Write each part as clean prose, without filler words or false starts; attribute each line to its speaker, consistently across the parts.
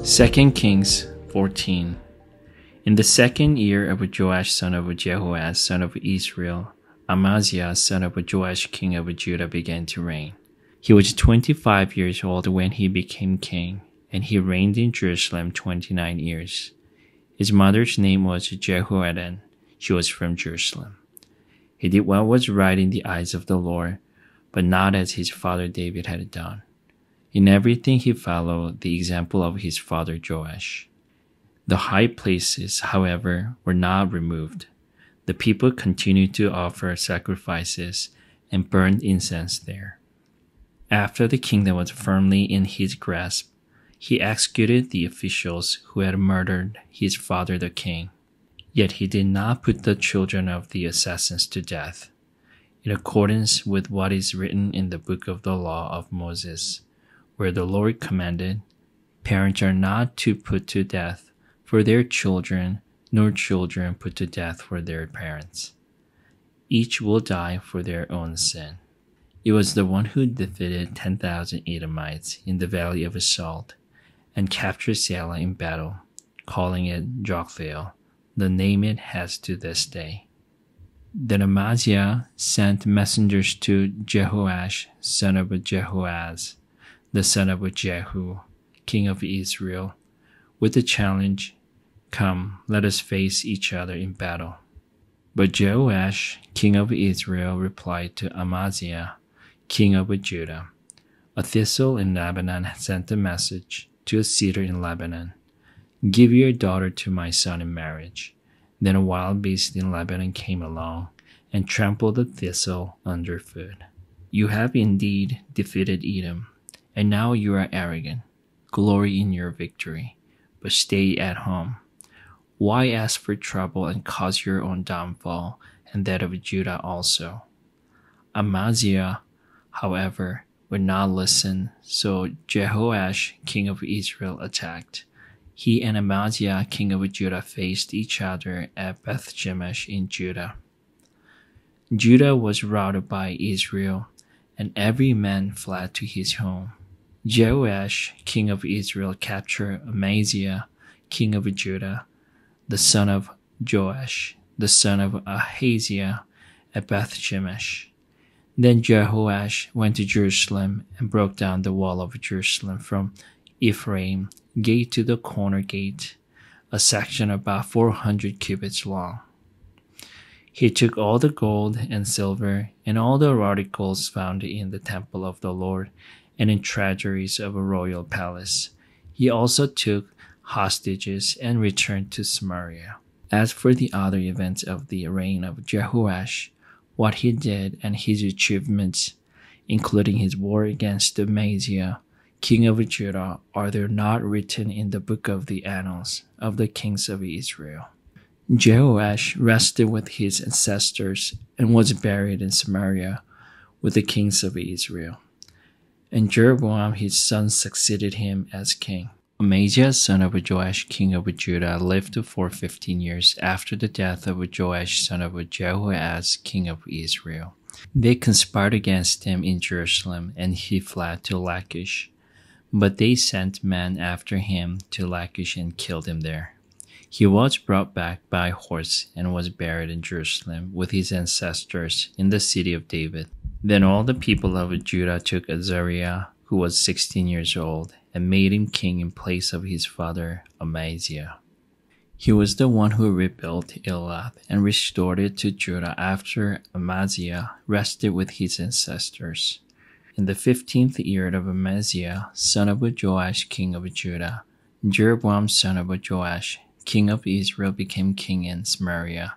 Speaker 1: 2 Kings 14. In the second year of Joash son of Jehoaz son of Israel, Amaziah son of Joash king of Judah began to reign. He was 25 years old when he became king, and he reigned in Jerusalem 29 years. His mother's name was Jehoaddan. She was from Jerusalem. He did what was right in the eyes of the Lord, but not as his father David had done. In everything he followed the example of his father Joash. The high places, however, were not removed. The people continued to offer sacrifices and burned incense there. After the kingdom was firmly in his grasp, he executed the officials who had murdered his father the king. Yet he did not put the children of the assassins to death, in accordance with what is written in the book of the law of Moses, where the Lord commanded, "Parents are not to put to death for their children, nor children put to death for their parents. Each will die for their own sin." It was the one who defeated 10,000 Edomites in the valley of Salt and captured Selah in battle, calling it Joktheel, the name it has to this day. Then Amaziah sent messengers to Jehoash, son of Jehoaz, the son of Jehu, king of Israel, with the challenge, "Come, let us face each other in battle." But Jehoash, king of Israel, replied to Amaziah, king of Judah, "A thistle in Lebanon sent a message to a cedar in Lebanon. Give your daughter to my son in marriage." Then a wild beast in Lebanon came along and trampled the thistle underfoot. "You have indeed defeated Edom, and now you are arrogant. Glory in your victory, but stay at home. Why ask for trouble and cause your own downfall and that of Judah also?" Amaziah, however, would not listen, so Jehoash, king of Israel, attacked. He and Amaziah, king of Judah, faced each other at Beth-shemesh in Judah. Judah was routed by Israel, and every man fled to his home. Jehoash, king of Israel, captured Amaziah, king of Judah, the son of Joash, the son of Ahaziah, at Beth-shemesh. Then Jehoash went to Jerusalem and broke down the wall of Jerusalem from Ephraim gate to the corner gate, a section about 400 cubits long. He took all the gold and silver and all the articles found in the temple of the Lord and in treasuries of a royal palace. He also took hostages and returned to Samaria. As for the other events of the reign of Jehoash, what he did and his achievements, including his war against Amaziah, king of Judah, are there not written in the book of the annals of the kings of Israel? Jehoash rested with his ancestors and was buried in Samaria with the kings of Israel. And Jeroboam his son succeeded him as king. Amaziah son of Joash king of Judah lived for 15 years after the death of Joash son of Jehoaz king of Israel. They conspired against him in Jerusalem, and he fled to Lachish. But they sent men after him to Lachish and killed him there. He was brought back by horse and was buried in Jerusalem with his ancestors in the city of David. Then all the people of Judah took Azariah, who was 16 years old, and made him king in place of his father Amaziah. He was the one who rebuilt Elath and restored it to Judah after Amaziah rested with his ancestors. In the 15th year of Amaziah, son of Joash, king of Judah, Jeroboam, son of Joash, king of Israel, became king in Samaria,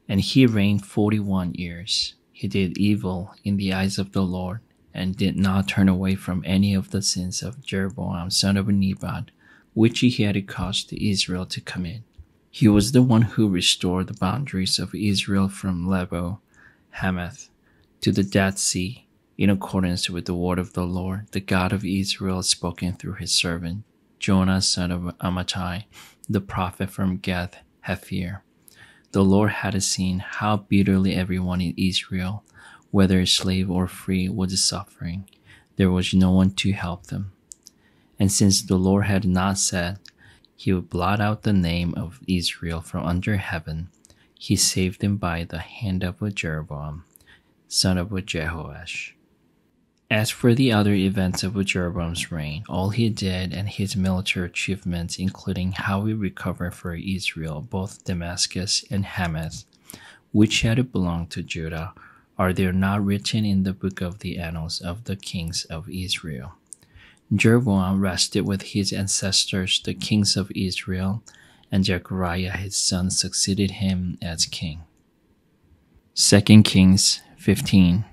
Speaker 1: and he reigned 41 years. He did evil in the eyes of the Lord, and did not turn away from any of the sins of Jeroboam, son of Nebat, which he had caused Israel to commit. He was the one who restored the boundaries of Israel from Lebo, Hamath, to the Dead Sea, in accordance with the word of the Lord, the God of Israel, spoken through his servant, Jonah, son of Amittai, the prophet from Gath Hepher. The Lord had seen how bitterly everyone in Israel, whether slave or free, was suffering. There was no one to help them. And since the Lord had not said he would blot out the name of Israel from under heaven, he saved them by the hand of Jeroboam, son of Jehoash. As for the other events of Jeroboam's reign, all he did and his military achievements, including how he recovered for Israel both Damascus and Hamath, which had belonged to Judah, are there not written in the book of the annals of the kings of Israel? Jeroboam rested with his ancestors, the kings of Israel, and Zechariah his son succeeded him as king. 2 Kings 15.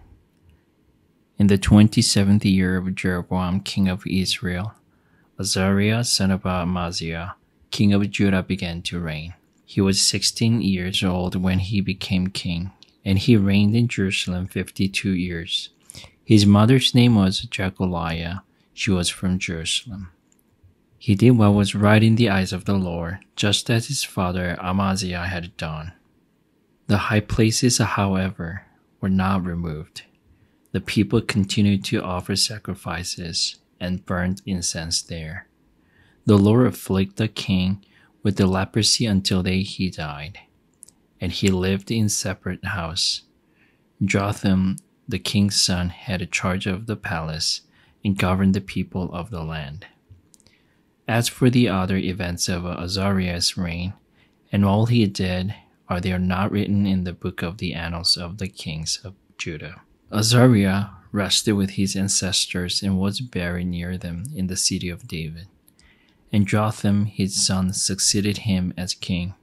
Speaker 1: In the 27th year of Jeroboam king of Israel, Azariah son of Amaziah, king of Judah, began to reign. He was 16 years old when he became king, and he reigned in Jerusalem 52 years. His mother's name was Jecoliah. She was from Jerusalem. He did what was right in the eyes of the Lord, just as his father Amaziah had done. The high places, however, were not removed. The people continued to offer sacrifices and burned incense there. The Lord afflicted the king with the leprosy until the day he died, and he lived in a separate house. Jotham, the king's son, had charge of the palace and governed the people of the land. As for the other events of Azariah's reign, and all he did, are they not written in the book of the annals of the kings of Judah? Azariah rested with his ancestors and was buried near them in the city of David. And Jotham his son succeeded him as king.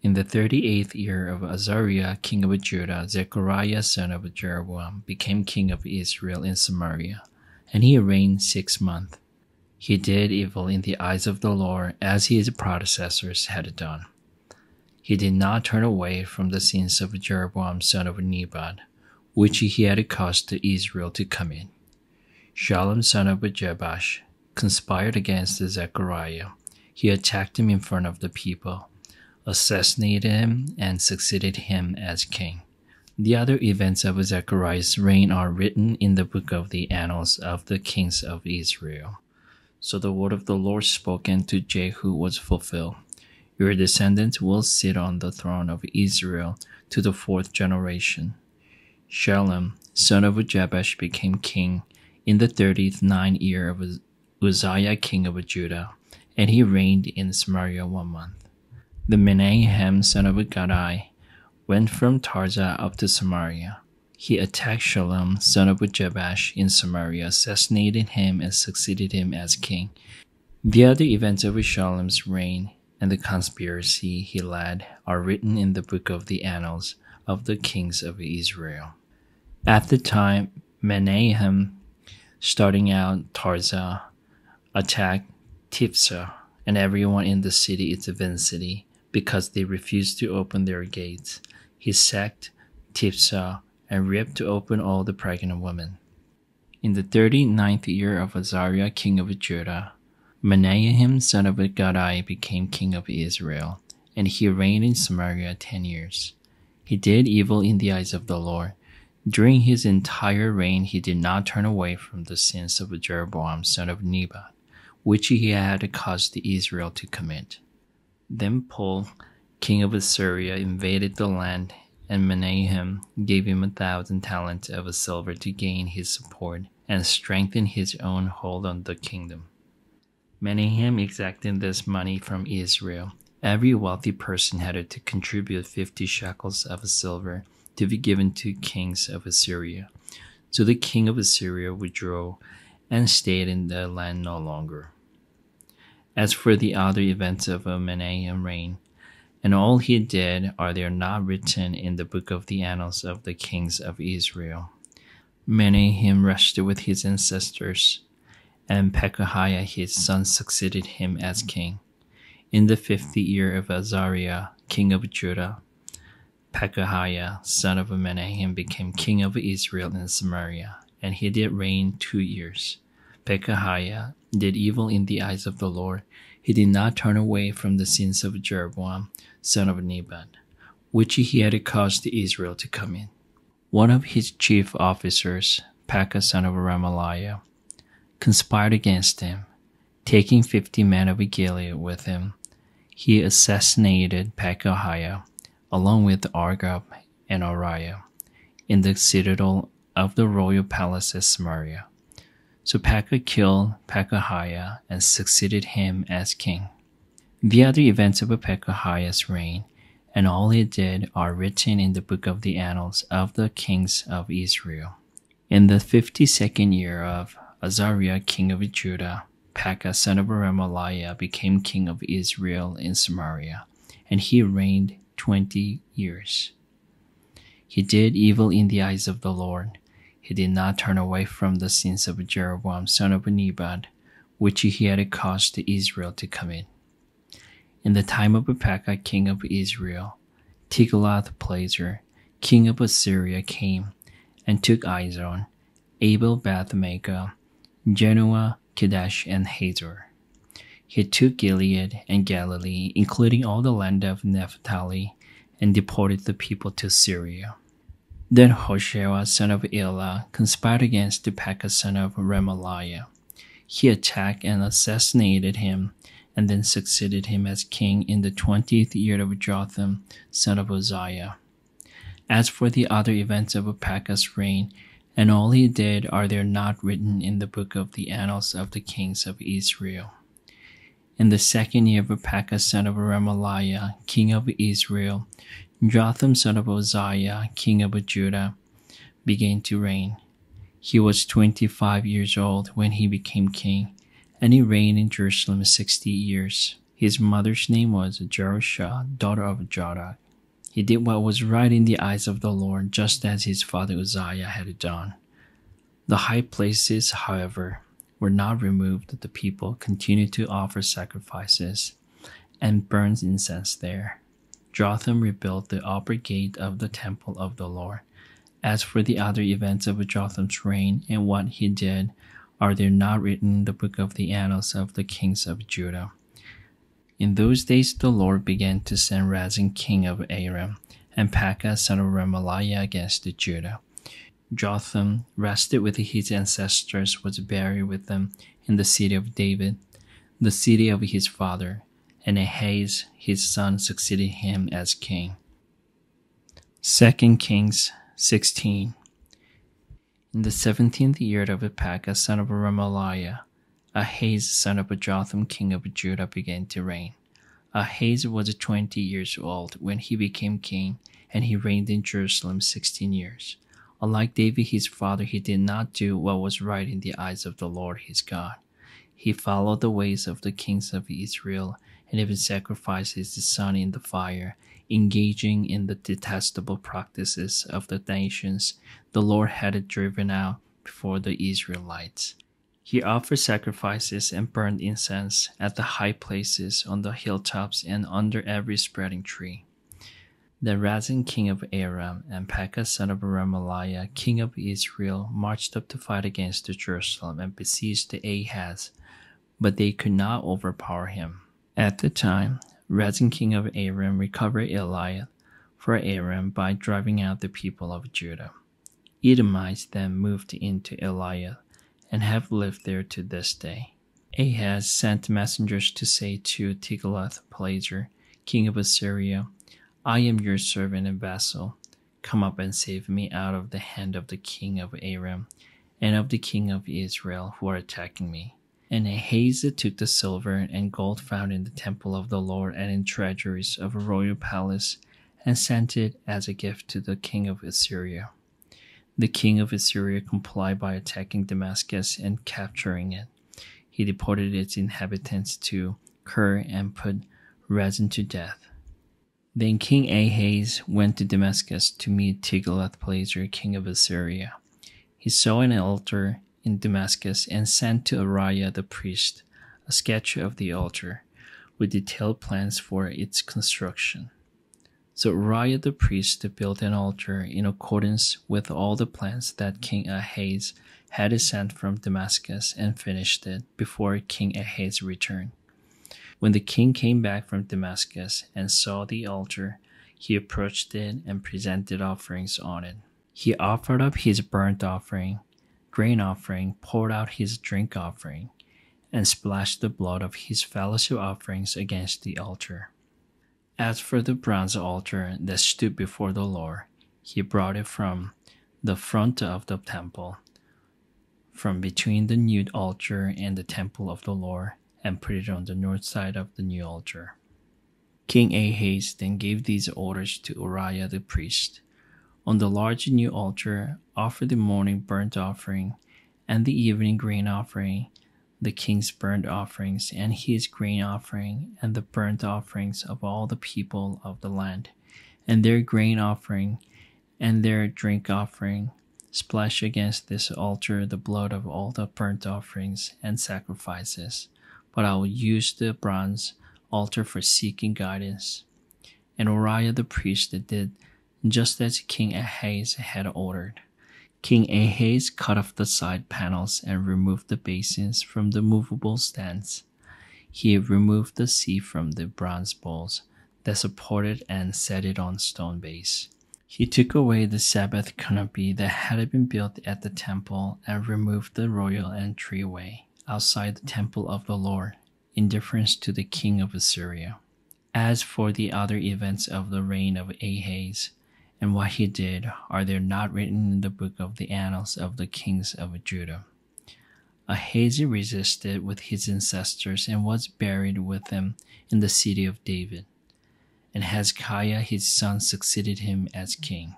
Speaker 1: In the 38th year of Azariah king of Judah, Zechariah son of Jeroboam became king of Israel in Samaria, and he reigned 6 months. He did evil in the eyes of the Lord, as his predecessors had done. He did not turn away from the sins of Jeroboam son of Nebat, which he had caused Israel to commit. Shallum son of Jebash conspired against Zechariah. He attacked him in front of the people, assassinated him, and succeeded him as king. The other events of Zechariah's reign are written in the book of the annals of the kings of Israel. So the word of the Lord spoken to Jehu was fulfilled. Your descendants will sit on the throne of Israel to the 4th generation. Shallum, son of Jabesh, became king in the 39th year of Uzziah, king of Judah, and he reigned in Samaria 1 month. The Menahem, son of Gadai, went from Tarza up to Samaria. He attacked Shallum, son of Jabesh, in Samaria, assassinated him, and succeeded him as king. The other events of Shallum's reign and the conspiracy he led are written in the book of the annals of the kings of Israel. At the time, Menahem, starting out Tarza, attacked Tifsa and everyone in the city, its vicinity, because they refused to open their gates. He sacked Tifsa and ripped open all the pregnant women. In the 39th year of Azariah, king of Judah, Menahem, son of Gadai, became king of Israel, and he reigned in Samaria 10 years. He did evil in the eyes of the Lord. During his entire reign, he did not turn away from the sins of Jeroboam, son of Nebat, which he had caused Israel to commit. Then Pul, king of Assyria, invaded the land, and Menahem gave him 1,000 talents of silver to gain his support and strengthen his own hold on the kingdom. Menahem exacted this money from Israel. Every wealthy person had to contribute 50 shekels of silver to be given to kings of Assyria. So the king of Assyria withdrew and stayed in the land no longer. As for the other events of Menahem's reign, and all he did, are they not written in the book of the annals of the kings of Israel? Menahem rested with his ancestors, and Pekahiah his son succeeded him as king. In the 50th year of Azariah, king of Judah, Pekahiah, son of Menahem, became king of Israel in Samaria, and he did reign 2 years. Pekahiah did evil in the eyes of the Lord. He did not turn away from the sins of Jeroboam, son of Nebat, which he had caused Israel to commit. One of his chief officers, Pekah son of Remaliah, conspired against him. Taking 50 men of Gilead with him, he assassinated Pekahiah, along with Argob and Uriah, in the citadel of the royal palace at Samaria. So Pekah killed Pekahiah and succeeded him as king. The other events of Pekahiah's reign and all he did are written in the book of the annals of the kings of Israel. In the 52nd year of Azariah king of Judah, Pekah son of Remaliah became king of Israel in Samaria, and he reigned 20 years. He did evil in the eyes of the Lord. He did not turn away from the sins of Jeroboam son of Nebat, which he had caused Israel to commit. In the time of Pekah king of Israel, Tiglath-Pileser king of Assyria came and took Izon, Abel-Beth-Maachah, Genoa, Kedesh, and Hazor. He took Gilead and Galilee, including all the land of Naphtali, and deported the people to Syria. Then Hoshea son of Elah conspired against Pekah son of Remaliah. He attacked and assassinated him, and then succeeded him as king in the 20th year of Jotham son of Uzziah. As for the other events of Pekah's reign, and all he did, are there not written in the book of the annals of the kings of Israel? In the 2nd year of Pekah son of Remaliah, king of Israel, Jotham son of Uzziah, king of Judah, began to reign. He was 25 years old when he became king, and he reigned in Jerusalem 60 years. His mother's name was Jerusha, daughter of Jodak. He did what was right in the eyes of the Lord, just as his father Uzziah had done. The high places, however, were not removed. The people continued to offer sacrifices and burn incense there. Jotham rebuilt the upper gate of the temple of the Lord. As for the other events of Jotham's reign and what he did, are there not written in the book of the annals of the kings of Judah? In those days the Lord began to send Rezin king of Aram and Pekah son of Remaliah against Judah. Jotham rested with his ancestors, was buried with them in the city of David, the city of his father, and Ahaz his son succeeded him as king. 2 Kings 16. In the 17th year of Pekah son of Remaliah, Ahaz son of Jotham king of Judah began to reign. Ahaz was 20 years old when he became king, and he reigned in Jerusalem 16 years. Unlike David his father, he did not do what was right in the eyes of the Lord his God. He followed the ways of the kings of Israel, and even sacrificed his son in the fire, engaging in the detestable practices of the nations the Lord had driven out before the Israelites. He offered sacrifices and burned incense at the high places, on the hilltops, and under every spreading tree. Then Rezin king of Aram and Pekah son of Remaliah king of Israel marched up to fight against Jerusalem and besieged Ahaz, but they could not overpower him. At the time, Rezin king of Aram recovered Eliad for Aram by driving out the people of Judah. Edomites then moved into Eliad and have lived there to this day. Ahaz sent messengers to say to Tiglath-Pileser, king of Assyria, I am your servant and vassal. Come up and save me out of the hand of the king of Aram and of the king of Israel who are attacking me. And Ahaz took the silver and gold found in the temple of the Lord and in treasuries of a royal palace and sent it as a gift to the king of Assyria. The king of Assyria complied by attacking Damascus and capturing it. He deported its inhabitants to Kir and put Rezin to death. Then King Ahaz went to Damascus to meet Tiglath-Pileser, king of Assyria. He saw an altar in Damascus and sent to Uriah the priest a sketch of the altar with detailed plans for its construction. So Uriah the priest built an altar in accordance with all the plans that King Ahaz had sent from Damascus and finished it before King Ahaz returned. When the king came back from Damascus and saw the altar, he approached it and presented offerings on it. He offered up his burnt offering, grain offering, poured out his drink offering, and splashed the blood of his fellowship offerings against the altar. As for the bronze altar that stood before the Lord, he brought it from the front of the temple, from between the new altar and the temple of the Lord, and put it on the north side of the new altar. King Ahaz then gave these orders to Uriah the priest. On the large new altar, offer the morning burnt offering and the evening grain offering, the king's burnt offerings and his grain offering, and the burnt offerings of all the people of the land, and their grain offering and their drink offering. Splash against this altar the blood of all the burnt offerings and sacrifices, but I will use the bronze altar for seeking guidance. And Uriah the priest did just as King Ahaz had ordered. King Ahaz cut off the side panels and removed the basins from the movable stands. He removed the sea from the bronze bowls that supported and set it on stone base. He took away the Sabbath canopy that had been built at the temple and removed the royal entryway outside the temple of the Lord, in deference to the king of Assyria. As for the other events of the reign of Ahaz, and what he did, are they not written in the book of the annals of the kings of Judah? Ahaz resisted with his ancestors and was buried with them in the city of David. And Hezekiah his son succeeded him as king.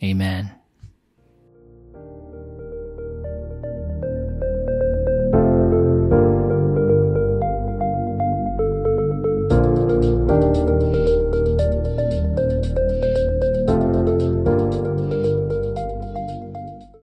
Speaker 1: Amen.